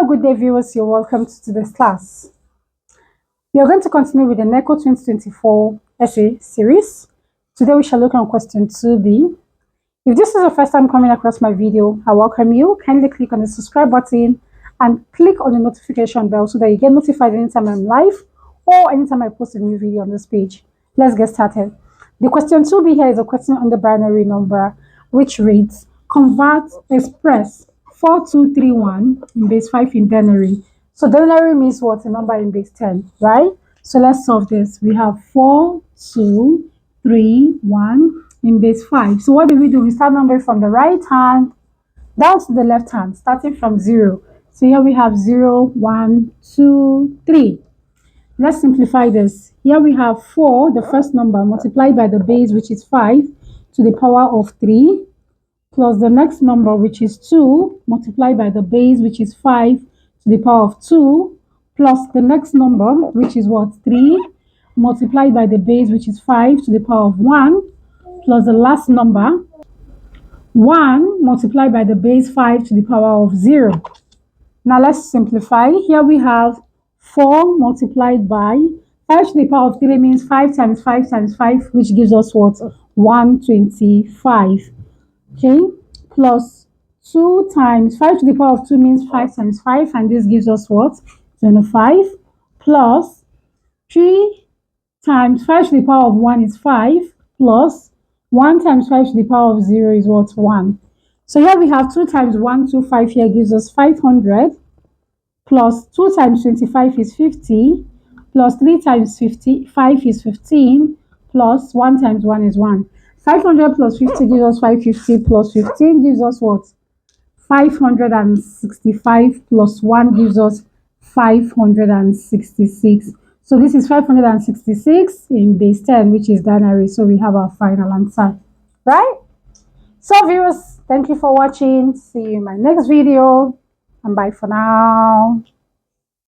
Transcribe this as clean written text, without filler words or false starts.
good day, viewers. You're welcome to today's class. We are going to continue with the NECO 2024 essay series. Today we shall look at question 2B. If this is your first time coming across my video, I welcome you. Kindly click on the subscribe button and click on the notification bell so that you get notified anytime I'm live or anytime I post a new video on this page. Let's get started. The question 2B here is a question on the binary number, which reads, convert, express 4231 in base 5 in Denary. So Denary means what? A number in base 10, right? So let's solve this. We have 4231 in base 5. So what do? We start numbering from the right hand down to the left hand, starting from 0. So here we have 0, 1, 2, 3. Let's simplify this. Here we have 4, the first number, multiplied by the base, which is 5, to the power of 3, plus the next number, which is 2, multiplied by the base, which is 5, to the power of 2, plus the next number, which is what? 3, multiplied by the base, which is 5, to the power of 1, plus the last number, 1, multiplied by the base, 5, to the power of 0. Now let's simplify. Here we have 4 multiplied by 5 to the power of 3 means 5 times 5 times 5, which gives us what? 125. Okay, plus 2 times 5 to the power of 2 means 5 times 5, and this gives us what? 25, plus 3 times 5 to the power of 1 is 5, plus 1 times 5 to the power of 0 is what? 1. So here we have 2 times 125 here gives us 500, plus 2 times 25 is 50, plus 3 times 55 is 15, plus 1 times 1 is 1. 500 plus 50 gives us 550, plus 15 gives us what? 565, plus 1 gives us 566. So this is 566 in base 10, which is Denary. So we have our final answer, right? So viewers, thank you for watching. See you in my next video, and bye for now.